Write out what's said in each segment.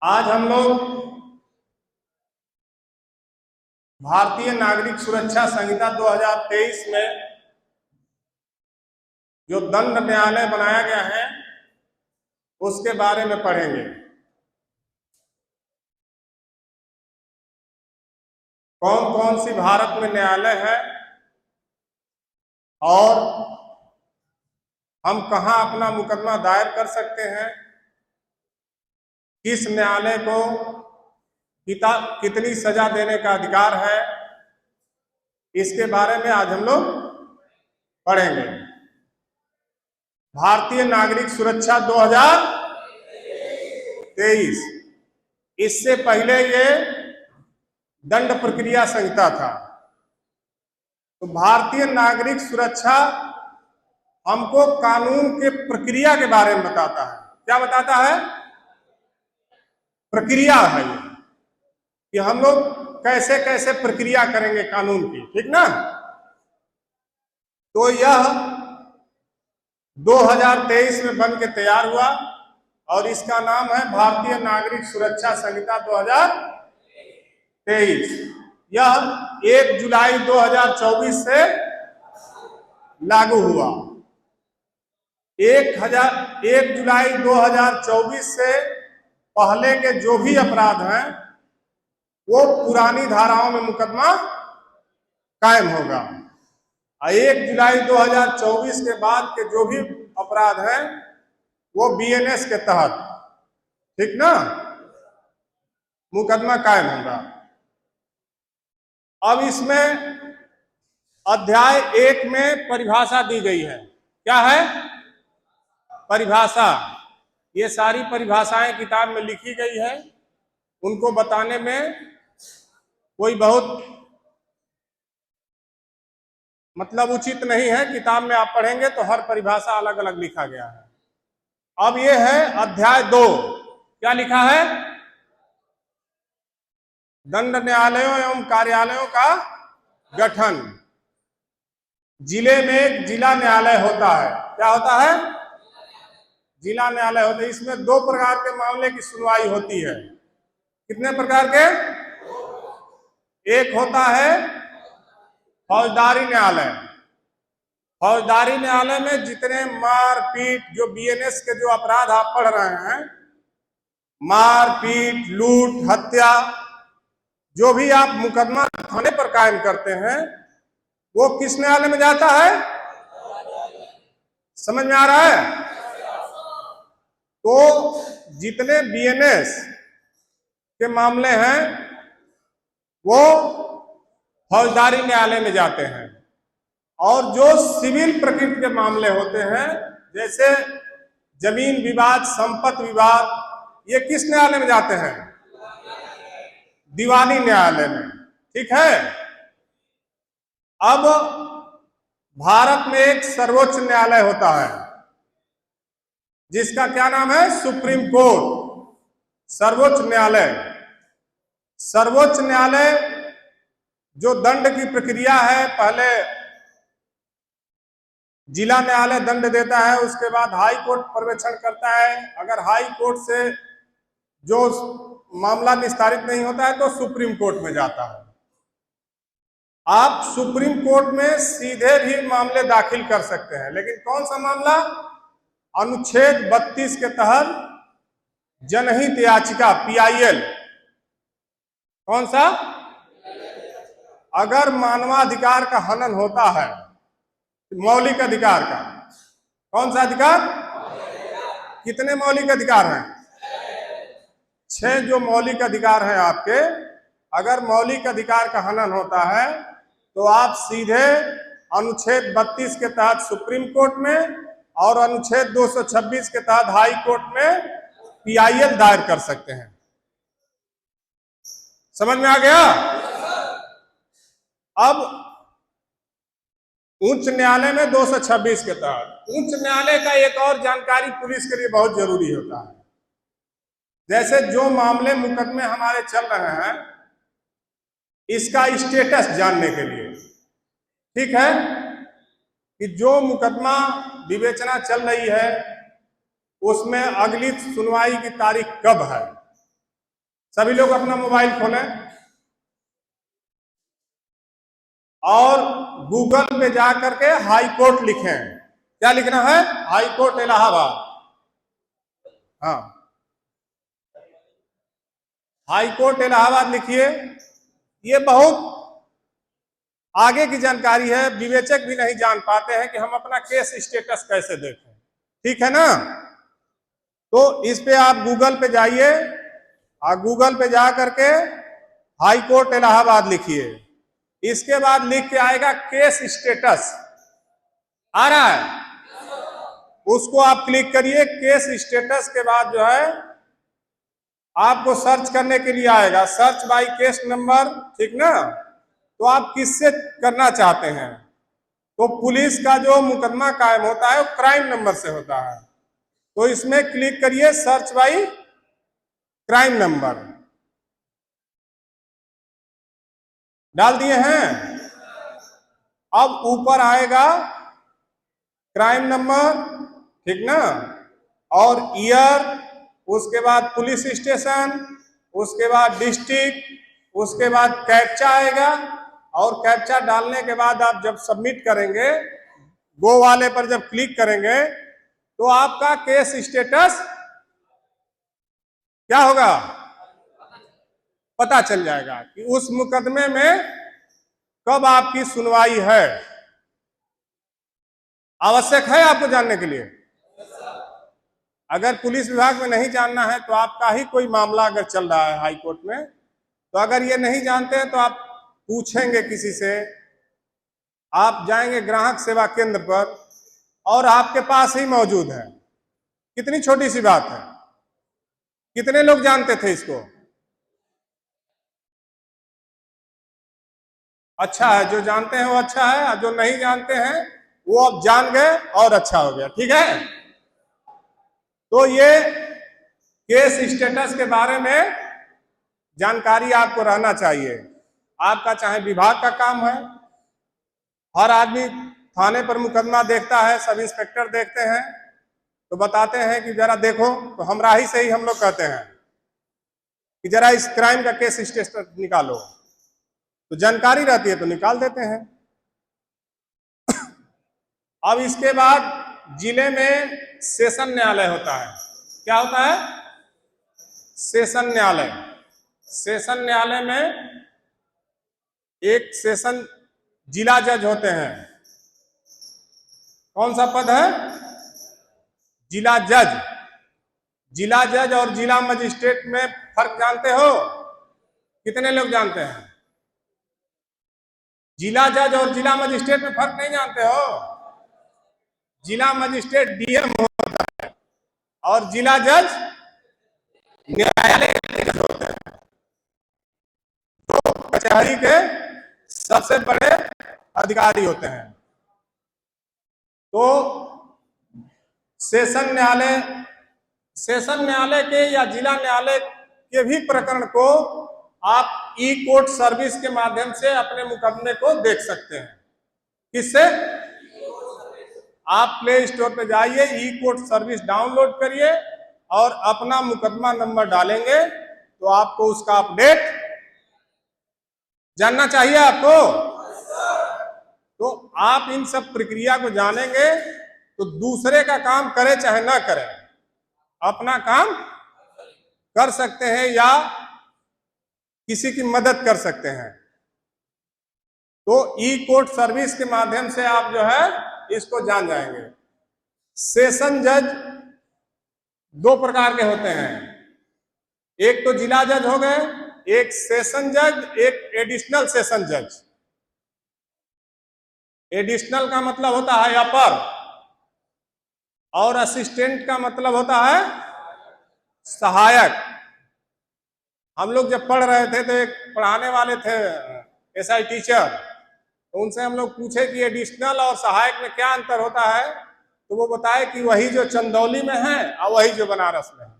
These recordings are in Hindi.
आज हम लोग भारतीय नागरिक सुरक्षा संहिता 2023 में जो दंड न्यायालय बनाया गया है उसके बारे में पढ़ेंगे। कौन कौन सी भारत में न्यायालय है और हम कहां अपना मुकदमा दायर कर सकते हैं, किस न्यायालय को कितनी सजा देने का अधिकार है, इसके बारे में आज हम लोग पढ़ेंगे। भारतीय नागरिक सुरक्षा 2023, इससे पहले ये दंड प्रक्रिया संहिता था। तो भारतीय नागरिक सुरक्षा हमको कानून के प्रक्रिया के बारे में बताता है। क्या बताता है? प्रक्रिया है ये कि हम लोग कैसे कैसे प्रक्रिया करेंगे कानून की, ठीक ना। तो यह 2023 में बन के तैयार हुआ और इसका नाम है भारतीय नागरिक सुरक्षा संहिता 2023। यह 1 जुलाई 2024 से लागू हुआ। 1 जुलाई 2024 से पहले के जो भी अपराध हैं वो पुरानी धाराओं में मुकदमा कायम होगा। 1 जुलाई 2024 के बाद के जो भी अपराध हैं वो बीएनएस के तहत, ठीक ना, मुकदमा कायम होगा। अब इसमें अध्याय 1 में परिभाषा दी गई है। क्या है? परिभाषा। ये सारी परिभाषाएं किताब में लिखी गई है, उनको बताने में कोई बहुत मतलब उचित नहीं है। किताब में आप पढ़ेंगे तो हर परिभाषा अलग अलग लिखा गया है। अब ये है अध्याय 2। क्या लिखा है? दंड न्यायालयों एवं कार्यालयों का गठन। जिले में एक जिला न्यायालय होता है। क्या होता है? जिला न्यायालय होता है। इसमें 2 प्रकार के मामले की सुनवाई होती है। कितने प्रकार के? एक होता है फौजदारी न्यायालय। फौजदारी न्यायालय में जितने मारपीट, जो बीएनएस के जो अपराध आप पढ़ रहे हैं, मारपीट, लूट, हत्या, जो भी आप मुकदमा थाने पर कायम करते हैं वो किस न्यायालय में जाता है? समझ में आ रहा है? तो जितने बीएनएस के मामले हैं वो फौजदारी न्यायालय में जाते हैं और जो सिविल प्रकृति के मामले होते हैं जैसे जमीन विवाद, संपत्ति विवाद, ये किस न्यायालय में जाते हैं? दीवानी न्यायालय में, ठीक है। अब भारत में एक सर्वोच्च न्यायालय होता है जिसका क्या नाम है? Supreme court. सर्वोच्च न्यायालय। सर्वोच्च न्यायालय जो दंड की प्रक्रिया है, पहले जिला न्यायालय दंड देता है, उसके बाद हाई कोर्ट पर्यवेक्षण करता है। अगर हाई कोर्ट से जो मामला निस्तारित नहीं होता है तो सुप्रीम कोर्ट में जाता है। आप सुप्रीम कोर्ट में सीधे भी मामले दाखिल कर सकते हैं, लेकिन कौन सा मामला? अनुच्छेद 32 के तहत जनहित याचिका, पीआईएल। कौन सा? अगर मानवाधिकार का हनन होता है, मौलिक अधिकार का। कौन सा अधिकार? कितने मौलिक अधिकार हैं? 6 जो मौलिक अधिकार हैं आपके। अगर मौलिक अधिकार का हनन होता है तो आप सीधे अनुच्छेद 32 के तहत सुप्रीम कोर्ट में और अनुच्छेद 226 के तहत हाई कोर्ट में पीआईएल दायर कर सकते हैं। समझ में आ गया? अब उच्च न्यायालय में 226 के तहत। उच्च न्यायालय का एक और जानकारी पुलिस के लिए बहुत जरूरी होता है। जैसे जो मामले मुकदमे हमारे चल रहे हैं, इसका स्टेटस जानने के लिए, ठीक है, कि जो मुकदमा विवेचना चल रही है उसमें अगली सुनवाई की तारीख कब है, सभी लोग अपना मोबाइल खोलें और गूगल पे जा करके हाई कोर्ट लिखें। क्या लिखना है? High court Allahabad. हाँ, हाई कोर्ट इलाहाबाद लिखिए। ये बहुत आगे की जानकारी है, विवेचक भी नहीं जान पाते हैं कि हम अपना केस स्टेटस कैसे देखें। ठीक है ना? तो इस पे आप गूगल पे जाइए और गूगल पे जा करके हाई कोर्ट इलाहाबाद लिखिए। इसके बाद लिख के आएगा केस स्टेटस। आ रहा है? उसको आप क्लिक करिए। केस स्टेटस के बाद जो है आपको सर्च करने के लिए आएगा, सर्च बाय केस नंबर। ठीक ना? तो आप किससे करना चाहते हैं? तो पुलिस का जो मुकदमा कायम होता है वो क्राइम नंबर से होता है। तो इसमें क्लिक करिए, सर्च बाय क्राइम नंबर। डाल दिए हैं? अब ऊपर आएगा क्राइम नंबर, ठीक ना, और ईयर, उसके बाद पुलिस स्टेशन, उसके बाद डिस्ट्रिक्ट, उसके बाद कैप्चा आएगा। और कैप्चा डालने के बाद आप जब सबमिट करेंगे, गो वाले पर जब क्लिक करेंगे तो आपका केस स्टेटस क्या होगा? पता चल जाएगा कि उस मुकदमे में कब आपकी सुनवाई है। आवश्यक है आपको जानने के लिए। अगर पुलिस विभाग में नहीं जानना है तो आपका ही कोई मामला अगर चल रहा है हाई कोर्ट में, तो अगर ये नहीं जानते हैं तो आप पूछेंगे किसी से। आप जाएंगे ग्राहक सेवा केंद्र पर और आपके पास ही मौजूद है। कितनी छोटी सी बात है। कितने लोग जानते थे इसको? अच्छा है, जो जानते हैं वो अच्छा है, और जो नहीं जानते हैं वो अब जान गए और अच्छा हो गया। ठीक है? तो ये केस स्टेटस के बारे में जानकारी आपको रहना चाहिए। आपका चाहे विभाग का काम है, हर आदमी थाने पर मुकदमा देखता है, सब इंस्पेक्टर देखते हैं तो बताते हैं कि जरा देखो, तो हमराही से ही हम लोग कहते हैं कि जरा इस क्राइम का केस स्टेटस निकालो, तो जानकारी रहती है तो निकाल देते हैं। अब इसके बाद जिले में सेशन न्यायालय होता है। क्या होता है? सेशन न्यायालय। सेशन न्यायालय में एक सेशन जिला जज होते हैं। कौन सा पद है? जिला जज। जिला जज और जिला मजिस्ट्रेट में फर्क जानते हो? कितने लोग जानते हैं? जिला जज और जिला मजिस्ट्रेट में फर्क नहीं जानते हो? जिला मजिस्ट्रेट डीएम होता है और जिला जज न्यायालय के जज होते हैं, तो कचहरी के सबसे बड़े अधिकारी होते हैं। तो सेशन न्यायालय के या जिला न्यायालय के भी प्रकरण को आप ई कोर्ट सर्विस के माध्यम से अपने मुकदमे को देख सकते हैं। किससे? आप प्ले स्टोर पे जाइए, ई कोर्ट सर्विस डाउनलोड करिए और अपना मुकदमा नंबर डालेंगे तो आपको उसका अपडेट जानना चाहिए आपको। तो आप इन सब प्रक्रिया को जानेंगे तो दूसरे का काम करे चाहे ना करे, अपना काम कर सकते हैं या किसी की मदद कर सकते हैं। तो ई कोर्ट सर्विस के माध्यम से आप जो है इसको जान जाएंगे। सेशन जज दो प्रकार के होते हैं, एक तो जिला जज हो गए, एक सेशन जज, एक एडिशनल सेशन जज। एडिशनल का मतलब होता है अपर, और असिस्टेंट का मतलब होता है सहायक। हम लोग जब पढ़ रहे थे तो एक पढ़ाने वाले थे एसआई टीचर, तो उनसे हम लोग पूछे कि एडिशनल और सहायक में क्या अंतर होता है, तो वो बताए कि वही जो चंदौली में है और वही जो बनारस में है।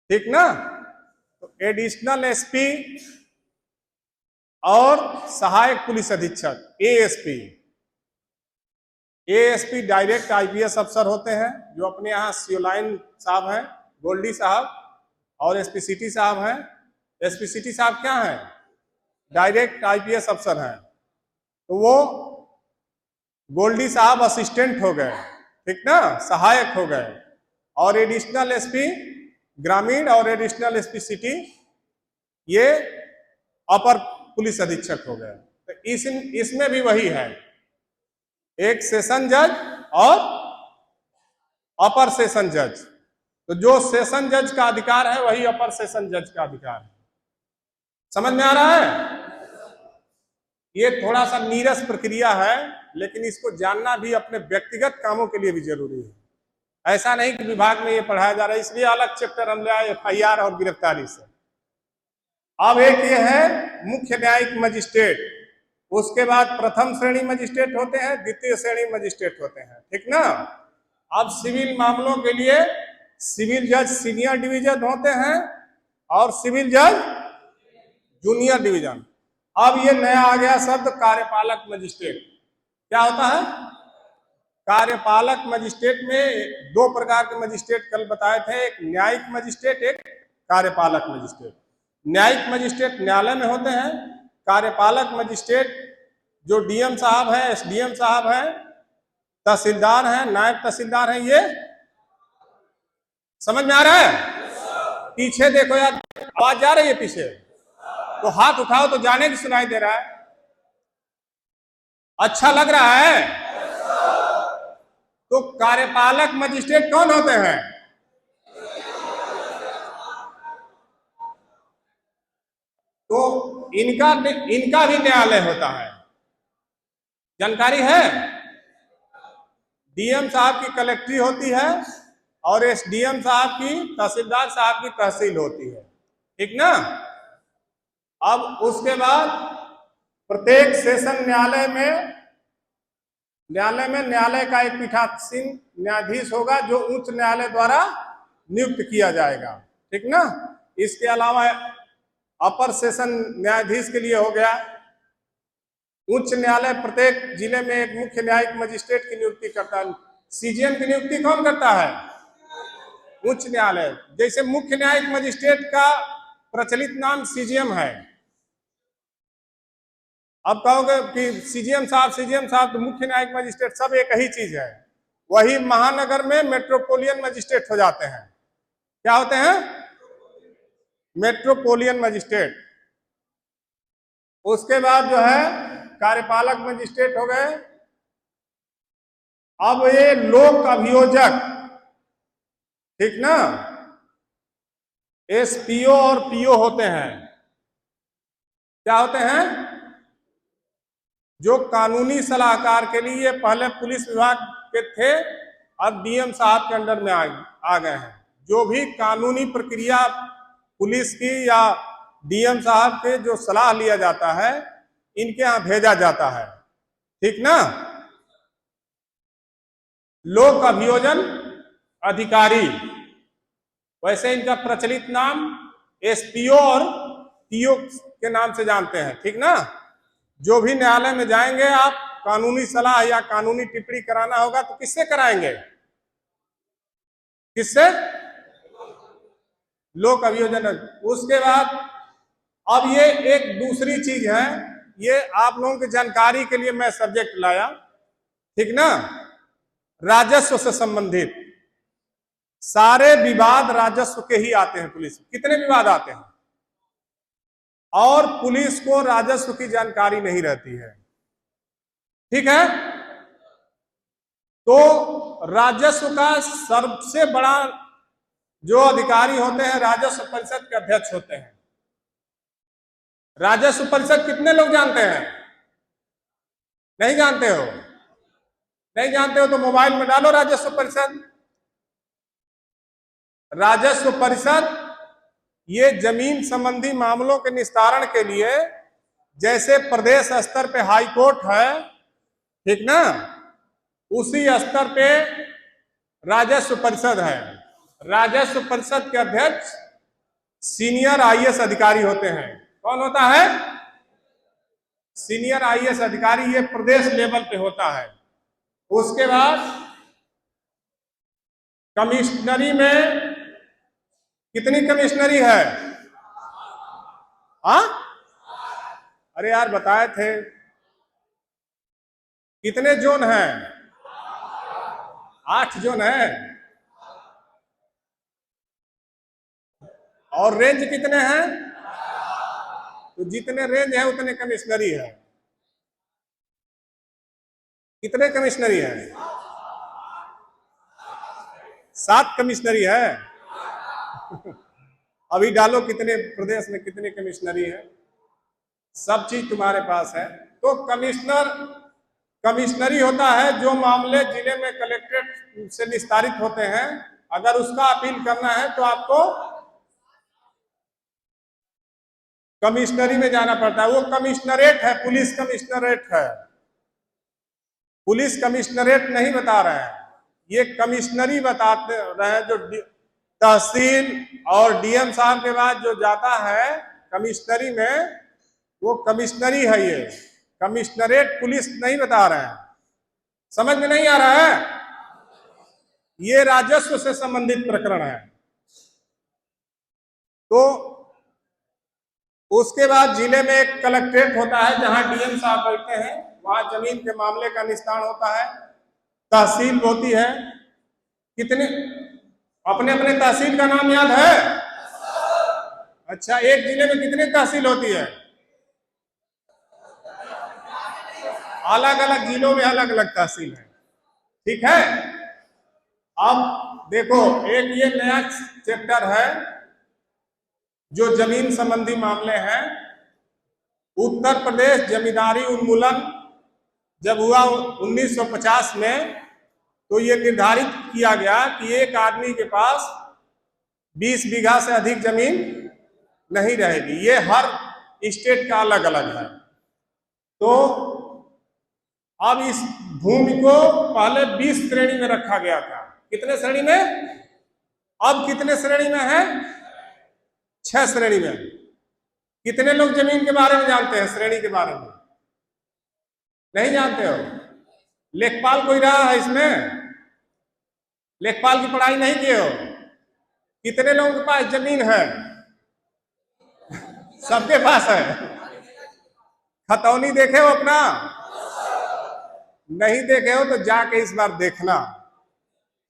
ठीक ना? तो एडिशनल एसपी और सहायक पुलिस अधीक्षक एएसपी। एएसपी डायरेक्ट आईपीएस अफसर होते हैं, जो अपने यहाँ सियोलाइन साहब हैं, गोल्डी साहब, और एसपी सिटी साहब हैं। एसपी सिटी साहब क्या हैं? डायरेक्ट आईपीएस अफसर हैं। तो वो गोल्डी साहब असिस्टेंट हो गए, ठीक ना, सहायक हो गए। और एडिशनल एसपी ग्रामीण और एडिशनल एसपी सिटी ये अपर पुलिस अधीक्षक हो गए। तो इसमें भी वही है, एक सेशन जज और अपर सेशन जज। तो जो सेशन जज का अधिकार है वही अपर सेशन जज का अधिकार है। समझ में आ रहा है? ये थोड़ा सा नीरस प्रक्रिया है, लेकिन इसको जानना भी अपने व्यक्तिगत कामों के लिए भी जरूरी है। ऐसा नहीं कि विभाग में ये पढ़ाया जा रहा है, इसलिए अलग चैप्टर हम ले आए एफआईआर और गिरफ्तारी से। अब एक ये है मुख्य न्यायिक मजिस्ट्रेट, उसके बाद प्रथम श्रेणी मजिस्ट्रेट होते हैं, द्वितीय श्रेणी मजिस्ट्रेट होते हैं, ठीक ना। अब सिविल मामलों के लिए सिविल जज सीनियर डिवीजन होते हैं और सिविल जज जूनियर डिवीजन। अब ये नया आ गया शब्द कार्यपालक मजिस्ट्रेट। क्या होता है? कार्यपालक मजिस्ट्रेट में दो प्रकार के मजिस्ट्रेट कल बताए थे, एक न्यायिक मजिस्ट्रेट, एक कार्यपालक मजिस्ट्रेट। न्यायिक मजिस्ट्रेट न्यायालय में होते हैं। कार्यपालक मजिस्ट्रेट जो डीएम साहब है, एसडीएम साहब है, तहसीलदार हैं, नायब तहसीलदार हैं, ये समझ में आ रहा है? पीछे देखो यार, आवाज जा रही है पीछे? तो हाथ उठाओ तो जाने की सुनाई दे रहा है। अच्छा लग रहा है? तो कार्यपालक मजिस्ट्रेट कौन होते हैं? तो इनका भी न्यायालय होता है। जानकारी है? डीएम साहब की कलेक्ट्री होती है और एसडीएम साहब की, तहसीलदार साहब की तहसील होती है, ठीक ना। अब उसके बाद प्रत्येक सेशन न्यायालय में न्यायालय का एक पीठासीन न्यायाधीश होगा जो उच्च न्यायालय द्वारा नियुक्त किया जाएगा, ठीक ना। इसके अलावा अपर सेशन न्यायाधीश के लिए हो गया। उच्च न्यायालय प्रत्येक जिले में एक मुख्य न्यायिक मजिस्ट्रेट की नियुक्ति करता है। सीजीएम की नियुक्ति कौन करता है? उच्च न्यायालय। जैसे मुख्य न्यायिक मजिस्ट्रेट का प्रचलित नाम सीजीएम है। अब कहोगे कि सीजीएम साहब तो मुख्य न्यायिक मजिस्ट्रेट सब एक ही चीज है। वही महानगर में मेट्रोपोलियन मजिस्ट्रेट हो जाते हैं। क्या होते हैं? Metropolitan magistrate. उसके बाद जो है कार्यपालक मजिस्ट्रेट हो गए। अब ये लोक अभियोजक, ठीक ना, एसपीओ और पीओ होते हैं। क्या होते हैं? जो कानूनी सलाहकार के लिए पहले पुलिस विभाग के थे, अब डीएम साहब के अंडर में आ गए हैं। जो भी कानूनी प्रक्रिया पुलिस की या डीएम साहब के जो सलाह लिया जाता है, इनके यहां भेजा जाता है, ठीक ना। लोक अभियोजन अधिकारी, वैसे इनका प्रचलित नाम एसपीओ और पीओ के नाम से जानते हैं, ठीक ना। जो भी न्यायालय में जाएंगे आप, कानूनी सलाह या कानूनी टिप्पणी कराना होगा तो किससे कराएंगे? किससे? लोक अभियोजन। उसके बाद अब ये एक दूसरी चीज है, ये आप लोगों की जानकारी के लिए मैं सब्जेक्ट लाया, ठीक ना। राजस्व से संबंधित सारे विवाद राजस्व के ही आते हैं पुलिस में। कितने विवाद आते हैं? और पुलिस को राजस्व की जानकारी नहीं रहती है, ठीक है। तो राजस्व का सबसे बड़ा जो अधिकारी होते हैं, राजस्व परिषद के अध्यक्ष होते हैं। राजस्व परिषद कितने लोग जानते हैं? नहीं जानते हो? नहीं जानते हो तो मोबाइल में डालो राजस्व परिषद। राजस्व परिषद ये जमीन संबंधी मामलों के निस्तारण के लिए, जैसे प्रदेश स्तर पे हाई कोर्ट है, ठीक ना, उसी स्तर पे राजस्व परिषद है। राजस्व परिषद के अध्यक्ष सीनियर आईएएस अधिकारी होते हैं। कौन होता है? सीनियर आईएएस अधिकारी, ये प्रदेश लेवल पे होता है। उसके बाद कमिश्नरी में कितनी कमिश्नरी है? हाँ, अरे यार बताए थे। कितने जोन हैं? 8 जोन है। और रेंज कितने हैं? तो जितने रेंज है उतने कमिश्नरी है। कितने कमिश्नरी है? 7 कमिश्नरी है। अभी डालो कितने प्रदेश में कितनी कमिश्नरी है, सब चीज तुम्हारे पास है। तो कमिश्नरी होता है जो मामले जिले में कलेक्ट्रेट से निस्तारित होते हैं, अगर उसका अपील करना है तो आपको कमिश्नरी में जाना पड़ता है। वो कमिश्नरेट है, पुलिस कमिश्नरेट है। पुलिस कमिश्नरेट नहीं बता रहे हैं, ये कमिश्नरी बताते रहे हैं। जो तहसील और डीएम साहब के बाद जो जाता है कमिश्नरी में, वो कमिश्नरी है। ये कमिश्नरेट पुलिस नहीं बता रहे हैं। समझ में नहीं आ रहा है? ये राजस्व से संबंधित प्रकरण है। तो उसके बाद जिले में एक कलेक्ट्रेट होता है जहां डीएम साहब बैठते हैं, वहां जमीन के मामले का निस्तारण होता है। तहसील होती है। कितने अपने अपने तहसील का नाम याद है? अच्छा, एक जिले में कितनी तहसील होती है? अलग अलग जिलों में अलग अलग तहसील है। ठीक है। अब देखो, एक ये नया चैप्टर है जो जमीन संबंधी मामले हैं। उत्तर प्रदेश जमींदारी उन्मूलन जब हुआ 1950 में, तो ये निर्धारित किया गया कि एक आदमी के पास 20 बीघा से अधिक जमीन नहीं रहेगी। ये हर स्टेट का अलग अलग है। तो अब इस भूमि को पहले 20 श्रेणी में रखा गया था। कितने श्रेणी में? अब कितने श्रेणी में है? 6 श्रेणी में। कितने लोग जमीन के बारे में जानते हैं? श्रेणी के बारे में नहीं जानते हो? लेखपाल कोई रहा है इसमें? लेखपाल की पढ़ाई नहीं किए हो? कितने लोगों के पास जमीन है? सबके पास है। खतौनी देखे हो अपना? नहीं देखे हो तो जाके इस बार देखना,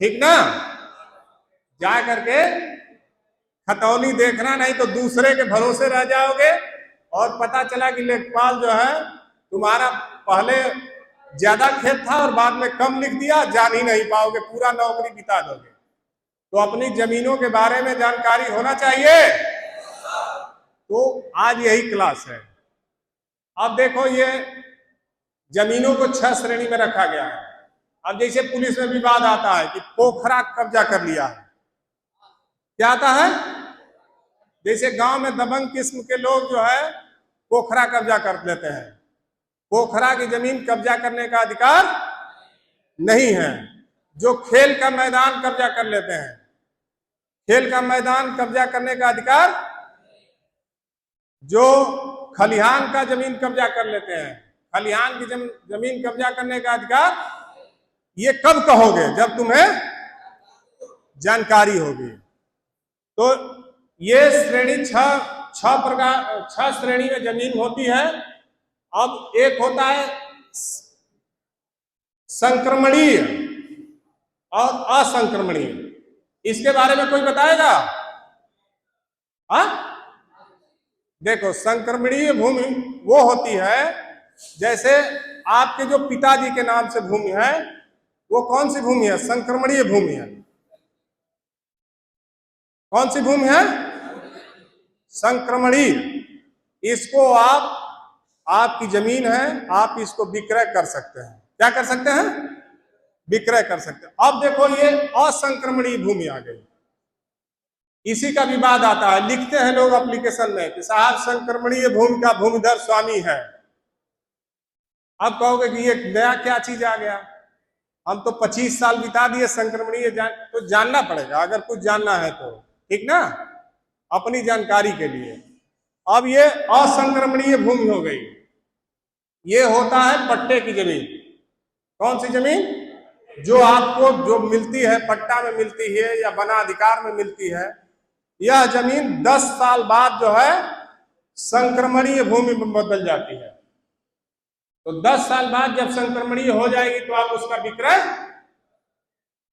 ठीक ना? जा करके खतौनी देखना, नहीं तो दूसरे के भरोसे रह जाओगे और पता चला कि लेखपाल जो है तुम्हारा पहले ज्यादा खेत था और बाद में कम लिख दिया, जान ही नहीं पाओगे, पूरा नौकरी बिता दोगे। तो अपनी जमीनों के बारे में जानकारी होना चाहिए। तो आज यही क्लास है। अब देखो, ये जमीनों को 6 श्रेणी में रखा गया है। अब जैसे पुलिस में विवाद आता है कि पोखरा कब्जा कर लिया है, क्या आता है? जैसे गांव में दबंग किस्म के लोग जो है पोखरा कब्जा कर लेते हैं। पोखरा की जमीन कब्जा करने का अधिकार नहीं है। जो खेल का मैदान कब्जा कर लेते हैं, खेल का मैदान कब्जा करने का अधिकार, जो खलिहान का जमीन कब्जा कर लेते हैं, खलिहान की जमीन कब्जा करने का अधिकार, ये कब कहोगे? जब तुम्हें जानकारी होगी। तो ये श्रेणी 6 श्रेणी में जमीन होती है। अब एक होता है संक्रमणीय और असंक्रमणीय। इसके बारे में कोई बताएगा? हाँ, देखो, संक्रमणीय भूमि वो होती है, जैसे आपके जो पिताजी के नाम से भूमि है, वो कौन सी भूमि है? संक्रमणीय भूमि है। कौन सी भूमि है? संक्रमणीय। इसको आपकी जमीन है, आप इसको विक्रय कर सकते हैं। क्या कर सकते हैं? विक्रय कर सकते हैं। अब देखो, ये असंक्रमणीय भूमि आ गई। इसी का विवाद आता है। लिखते हैं लोग एप्लीकेशन में कि साहब संक्रमणीय भूमि का भूमिधर स्वामी है। अब कहोगे कि ये नया क्या चीज आ गया? हम तो 25 साल बिता दिए संक्रमणीय तो जानना पड़ेगा, अगर कुछ जानना है तो, ठीक ना, अपनी जानकारी के लिए। अब ये असंक्रमणीय भूमि हो गई। ये होता है पट्टे की जमीन। कौन सी जमीन? जो आपको जो मिलती है, पट्टा में मिलती है या बना अधिकार में मिलती है, यह जमीन 10 साल बाद जो है संक्रमणीय भूमि में बदल जाती है। तो 10 साल बाद जब संक्रमणीय हो जाएगी तो आप उसका विक्रय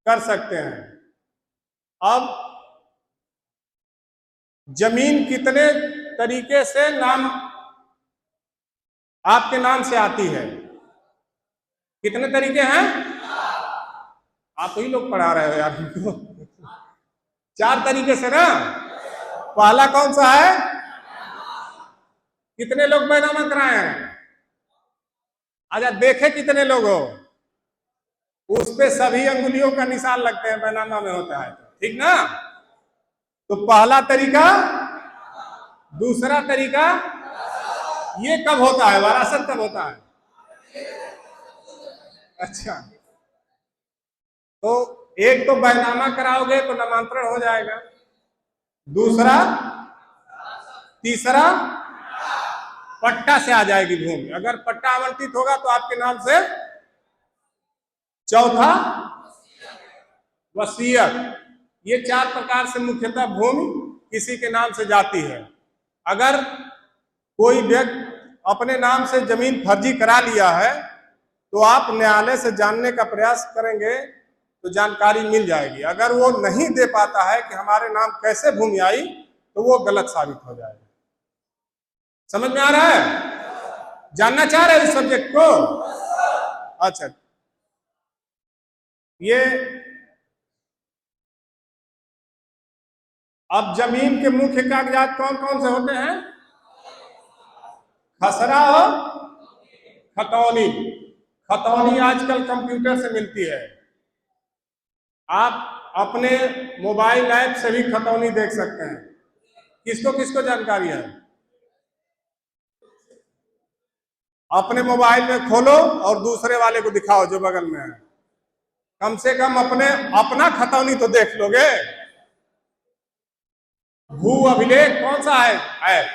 कर सकते हैं। अब जमीन कितने तरीके से नाम आपके नाम से आती है? कितने तरीके हैं? आप ही लोग पढ़ा रहे हो यार हमको। 4 तरीके से ना। पहला कौन सा है? कितने लोग बैनामा कराए हैं? अच्छा देखे कितने लोग हो, उस पे सभी अंगुलियों का निशान लगते हैं, बैनामा में होता है, ठीक ना। तो पहला तरीका, दूसरा तरीका, ये कब होता है? वरासत कब होता है? अच्छा, तो एक तो बैनामा कराओगे तो नामांतरण हो जाएगा, दूसरा, तीसरा पट्टा से आ जाएगी भूमि। अगर पट्टा आवंटित होगा तो आपके नाम से, चौथा वसीयत। ये 4 प्रकार से मुख्यतः भूमि किसी के नाम से जाती है। अगर कोई व्यक्ति अपने नाम से जमीन फर्जी करा लिया है तो आप न्यायालय से जानने का प्रयास करेंगे तो जानकारी मिल जाएगी। अगर वो नहीं दे पाता है कि हमारे नाम कैसे भूमि आई तो वो गलत साबित हो जाएगा। समझ में आ रहा है? जानना चाह रहे हैं इस सब्जेक्ट को? अच्छा, ये अब जमीन के मुख्य कागजात कौन कौन से होते हैं? खसरा और खतौनी। खतौनी आजकल कंप्यूटर से मिलती है, आप अपने मोबाइल ऐप से भी खतौनी देख सकते हैं। किसको किसको जानकारी है? अपने मोबाइल में खोलो और दूसरे वाले को दिखाओ जो बगल में है, कम से कम अपना खतौनी तो देख लोगे। भू अभिलेख कौन सा है ऐप?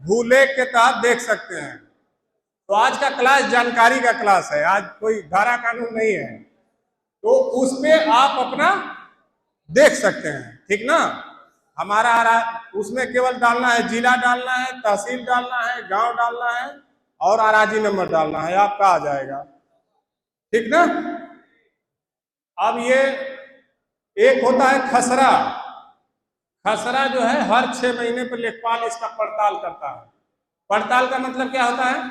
भूलेख के तहत देख सकते हैं। तो आज का क्लास जानकारी का क्लास है, आज कोई धारा कानून नहीं है, तो उसमें आप अपना देख सकते हैं, ठीक ना। हमारा उसमें केवल डालना है, जिला डालना है, तहसील डालना है, गांव डालना है और अराजी नंबर डालना है, आपका आ जाएगा, ठीक ना। अब ये एक होता है खसरा। खसरा जो है हर 6 महीने पर लेखपाल इसका पड़ताल करता है। पड़ताल का मतलब क्या होता है?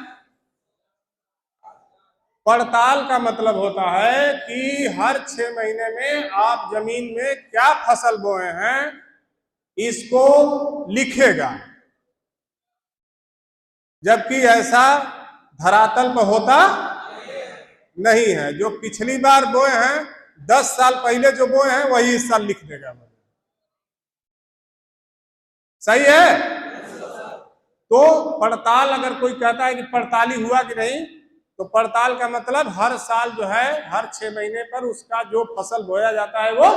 पड़ताल का मतलब होता है कि हर 6 महीने में आप जमीन में क्या फसल बोए हैं इसको लिखेगा, जबकि ऐसा धरातल पर होता नहीं है। जो पिछली बार बोए हैं, 10 साल पहले जो बोए हैं वही इस साल लिख देगा। सही है? तो पड़ताल, अगर कोई कहता है कि पड़ताली हुआ कि नहीं, तो पड़ताल का मतलब हर साल जो है हर 6 महीने पर उसका जो फसल बोया जाता है वो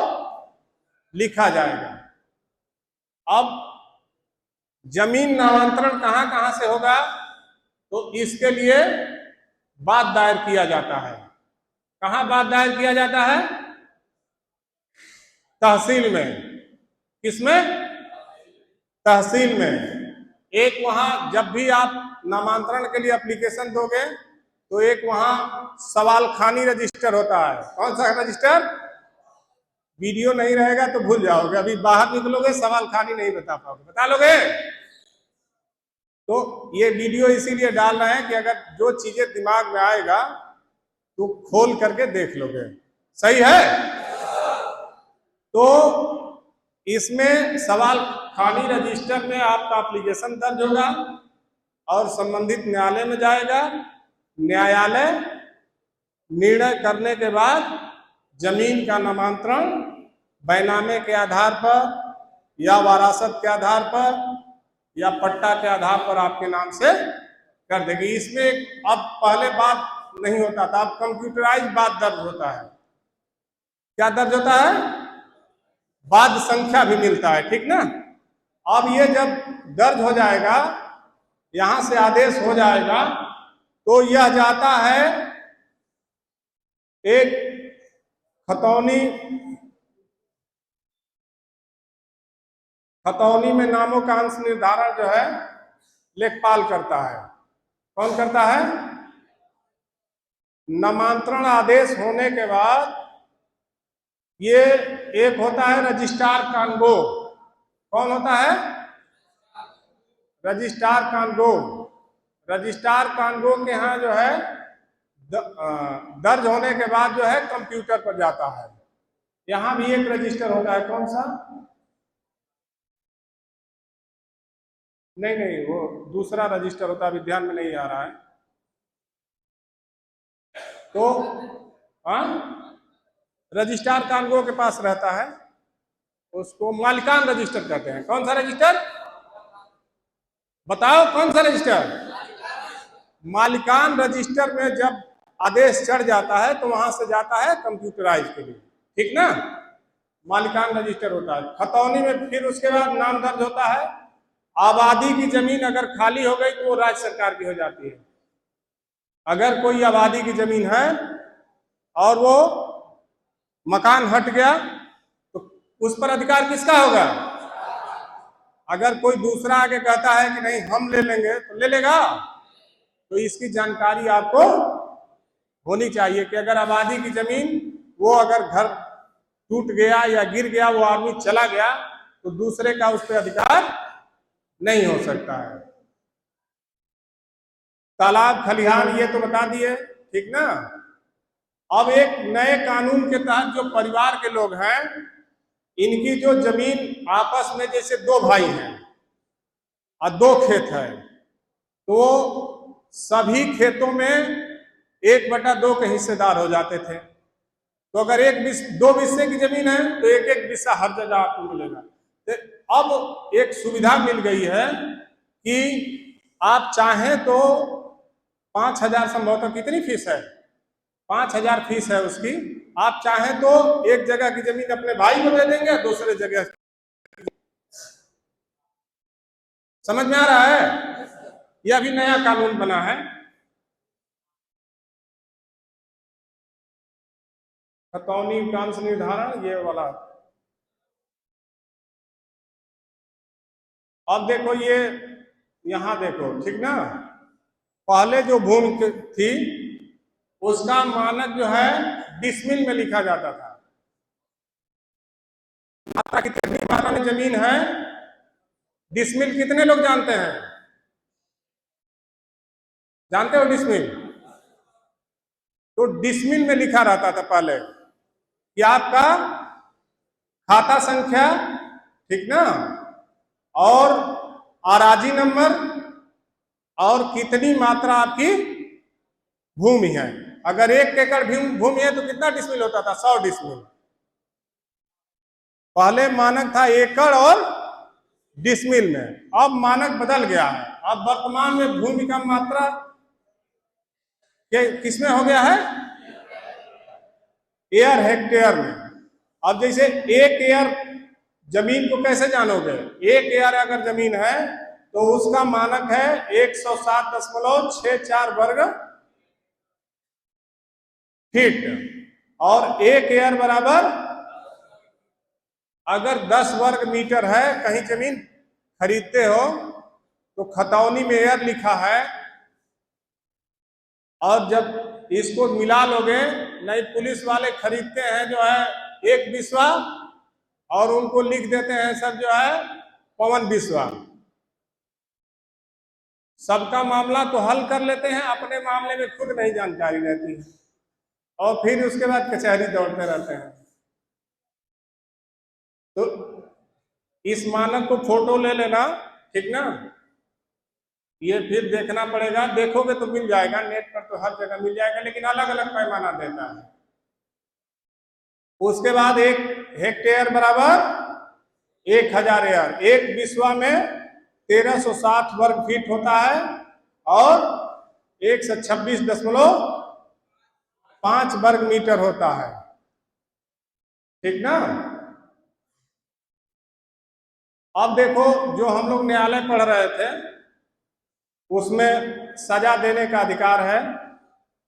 लिखा जाएगा। अब जमीन नामांतरण कहां कहां से होगा? तो इसके लिए वाद दायर किया जाता है। कहां वाद दायर किया जाता है? तहसील में। किसमें? तहसील में। एक वहां जब भी आप नामांतरण के लिए एप्लीकेशन दोगे तो एक वहां सवालखानी रजिस्टर होता है। कौन सा रजिस्टर? वीडियो नहीं रहेगा तो भूल जाओगे, अभी बाहर निकलोगे सवालखानी नहीं बता पाओगे, बता लोगे? तो ये वीडियो इसीलिए डाल रहे हैं कि अगर जो चीजें दिमाग में आएगा तो खोल करके देख लोगे। सही है? तो इसमें सवालखानी रजिस्टर में आपका एप्लीकेशन दर्ज होगा और संबंधित न्यायालय में जाएगा। न्यायालय निर्णय करने के बाद जमीन का नामांतरण बैनामे के आधार पर या वरासत के आधार पर या पट्टा के आधार पर आपके नाम से कर देगी। इसमें अब पहले बात नहीं होता था, अब कंप्यूटराइज बात दर्ज होता है। क्या दर्ज होता है? बाद संख्या भी मिलता है, ठीक ना। अब ये जब दर्ज हो जाएगा, यहां से आदेश हो जाएगा, तो यह जाता है एक खतौनी खतौनी में नामों का अंश निर्धारण जो है लेखपाल करता है। कौन करता है? नामांतरण आदेश होने के बाद ये एक होता है रजिस्ट्रार कानगो। कौन होता है? रजिस्ट्रार कानगो। रजिस्ट्रार कानगो के यहाँ जो है दर्ज होने के बाद जो है कंप्यूटर पर जाता है। यहां भी एक रजिस्टर होता है। कौन सा? नहीं, वो दूसरा रजिस्टर होता है, अभी ध्यान में नहीं आ रहा है। तो रजिस्ट्रार कानगो के पास रहता है, उसको मालिकान रजिस्टर कहते हैं। कौन सा रजिस्टर? बताओ कौन सा रजिस्टर? मालिकान रजिस्टर में जब आदेश चढ़ जाता है तो वहां से जाता है कंप्यूटराइज के लिए। ठीक ना? मालिकान रजिस्टर होता है। खतौनी में फिर उसके बाद नाम दर्ज होता है। आबादी की जमीन अगर खाली हो गई तो वो राज्य सरकार की हो जाती है। अगर कोई आबादी की जमीन है और वो मकान हट गया तो उस पर अधिकार किसका होगा? अगर कोई दूसरा आके कहता है कि नहीं हम ले लेंगे तो ले लेगा। तो इसकी जानकारी आपको होनी चाहिए कि अगर आबादी की जमीन, वो अगर घर टूट गया या गिर गया, वो आदमी चला गया तो दूसरे का उस पर अधिकार नहीं हो सकता है। तालाब खलिहान ये तो बता दिए, ठीक ना? अब एक नए कानून के तहत जो परिवार के लोग हैं, इनकी जो जमीन आपस में, जैसे दो भाई हैं और दो खेत है, तो सभी खेतों में 1/2 के हिस्सेदार हो जाते थे। तो अगर 2 हिस्से की जमीन है तो एक हिस्सा हर जगह आपको मिलेगा। तो अब एक सुविधा मिल गई है कि आप चाहें तो 5,000 संभवतः कितनी फीस है? 5,000 फीस है उसकी। आप चाहें तो एक जगह की जमीन अपने भाई को दे देंगे, दूसरे जगह। समझ में आ रहा है? यह अभी नया कानून बना है। खतौनी का अंश निर्धारण ये वाला। अब देखो ये यहां देखो, ठीक ना? पहले जो भूमि थी उसका मानक जो है डिसमिल में लिखा जाता था। मात्रा कितनी मात्रा में जमीन है, डिसमिल कितने लोग जानते हैं? जानते हो डिसमिल? तो डिसमिल में लिखा रहता था पहले कि आपका खाता संख्या, ठीक ना, और आराजी नंबर और कितनी मात्रा आपकी भूमि है। अगर 1 एकड़ भूमि है तो कितना डिसमिल होता था? 100 डिसमिल। पहले मानक था एकड़ और डिसमिल में, अब मानक बदल गया है। अब वर्तमान में भूमि का मात्रा किसमें हो गया है? एयर हेक्टेयर में। अब जैसे 1 एयर जमीन को कैसे जानोगे? 1 एयर अगर जमीन है तो उसका मानक है 107.64 वर्ग फीट, और 1 एयर बराबर, अगर 10 वर्ग मीटर है, कहीं जमीन खरीदते हो तो खतौनी में एयर लिखा है, और जब इसको मिला लोगे, नहीं पुलिस वाले खरीदते हैं जो है 1 बिस्वा और उनको लिख देते हैं सब जो है 55 बिस्वा। सबका मामला तो हल कर लेते हैं, अपने मामले में खुद नहीं जानकारी रहती है और फिर उसके बाद कचहरी दौड़ते रहते हैं। तो इस मानक को फोटो ले लेना, ठीक ना? ये फिर देखना पड़ेगा, देखोगे तो मिल जाएगा, नेट पर तो हर जगह मिल जाएगा, लेकिन अलग अलग पैमाना देता है। उसके बाद 1 हेक्टेयर बराबर 1000 एयर। 1 बिस्वा में 1360 वर्ग फीट होता है और 126.5 वर्ग मीटर होता है, ठीक ना? अब देखो, जो हम लोग न्यायालय पढ़ रहे थे उसमें सजा देने का अधिकार है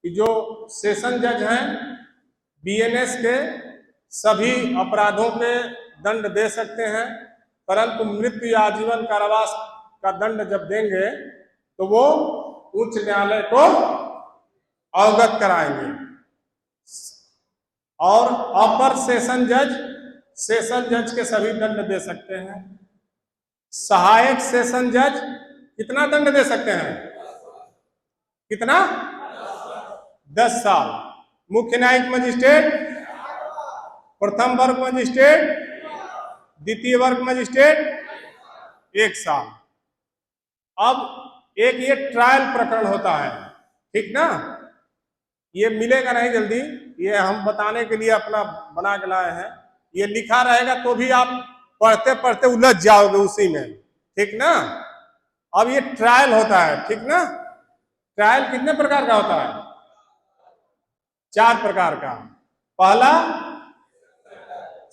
कि जो सेशन जज हैं बीएनएस के, सभी अपराधों पे दंड दे सकते हैं। परंतु मृत्यु या आजीवन कारावास का दंड जब देंगे तो वो उच्च न्यायालय को अवगत कराएंगे। और अपर सेशन जज के सभी दंड दे सकते हैं। सहायक सेशन जज कितना दंड दे सकते हैं? कितना? 10 साल। मुख्य न्यायिक मजिस्ट्रेट, प्रथम वर्ग मजिस्ट्रेट, द्वितीय वर्ग मजिस्ट्रेट 1 साल। अब एक ये ट्रायल प्रकरण होता है, ठीक ना, ये मिलेगा नहीं जल्दी, ये हम बताने के लिए अपना बना के लाए हैं। ये लिखा रहेगा तो भी आप पढ़ते पढ़ते उलझ जाओगे उसी में, ठीक ना। अब ये ट्रायल होता है, ठीक ना। ट्रायल कितने प्रकार का होता है? 4 प्रकार का। पहला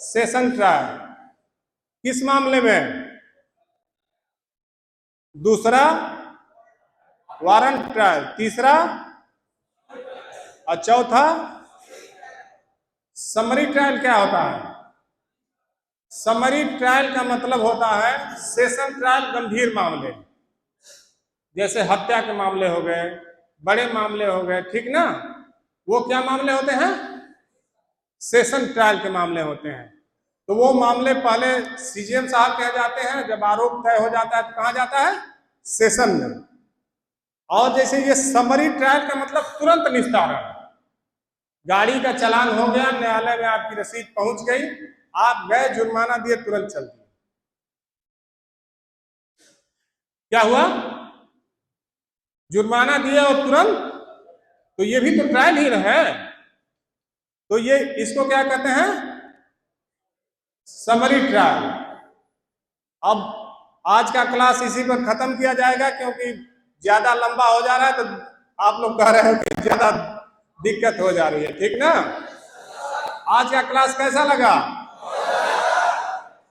सेशन ट्रायल, किस मामले में? दूसरा वारंट ट्रायल, तीसरा और चौथा समरी ट्रायल। क्या होता है समरी ट्रायल? का मतलब होता है सेशन ट्रायल गंभीर मामले, जैसे हत्या के मामले हो गए, बड़े मामले हो गए, ठीक ना, वो क्या मामले होते हैं? सेशन ट्रायल के मामले होते हैं। तो वो मामले पहले सीजीएम साहब कहे जाते हैं, जब आरोप तय हो जाता है तो कहाँ जाता है? सेशन में। और जैसे ये समरी ट्रायल का मतलब तुरंत निस्तारण, गाड़ी का चालान हो गया, न्यायालय में आपकी रसीद पहुंच गई, आप गए, जुर्माना दिए, तुरंत चल दिए। क्या हुआ? जुर्माना दिया और तुरंत, तो ये भी तो ट्रायल ही है। तो ये इसको क्या कहते हैं? Summary trial. अब आज का क्लास इसी पर खत्म किया जाएगा, क्योंकि ज्यादा लंबा हो जा रहा है, तो आप लोग कह रहे हो कि ज्यादा दिक्कत हो जा रही है, ठीक ना। आज का क्लास कैसा लगा?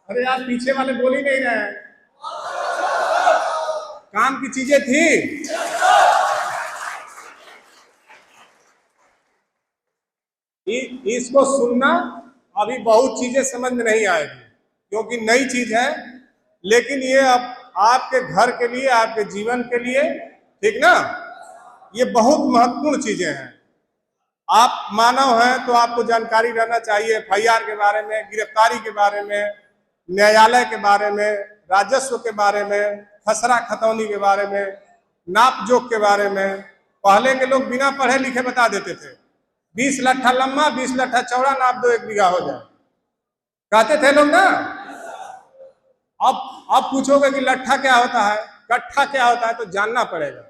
अरे यार पीछे वाले बोल ही नहीं रहे, काम की चीजें थी। इसको सुनना, अभी बहुत चीजें समझ में नहीं आएगी क्योंकि नई चीज है, लेकिन ये अब आपके घर के लिए, आपके जीवन के लिए, ठीक ना, ये बहुत महत्वपूर्ण चीजें हैं। आप मानव हैं तो आपको जानकारी रहना चाहिए एफआईआर के बारे में, गिरफ्तारी के बारे में, न्यायालय के बारे में, राजस्व के बारे में, खसरा खतौनी के बारे में, नाप जोक के बारे में। पहले के लोग बिना पढ़े लिखे बता देते थे, 20 लट्ठा लंबा 20 लट्ठा चौड़ा नाप दो 1 बीघा हो जाए, कहते थे लोग ना। अब पूछोगे कि लट्ठा क्या होता है, कट्ठा क्या होता है, तो जानना पड़ेगा,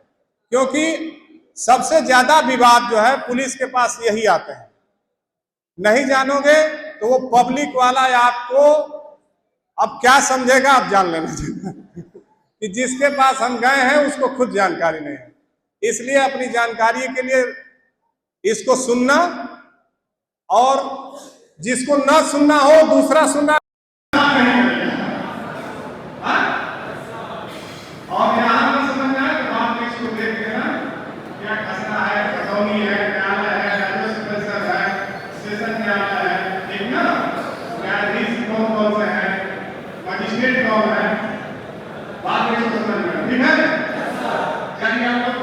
क्योंकि सबसे ज्यादा विवाद जो है पुलिस के पास यही आते हैं। नहीं जानोगे तो वो पब्लिक वाला आपको अब क्या समझेगा, आप जान लेना चाहिए कि जिसके पास हम गए हैं उसको खुद जानकारी नहीं है। इसलिए अपनी जानकारी के लिए इसको सुनना, और जिसको ना सुनना हो दूसरा सुनना। और यहाँ पर समझना है कि आप इसको देख लेना, क्या खसरा है, खतौनी है, न्यायालय है, राजस्व परिषद है, सेशन न्यायालय है, ठीक ना, न्यायाधीश कौन से हैं, मजिस्ट्रेट कौन है, बात इसको समझना, ठीक है। चलिए आप लोग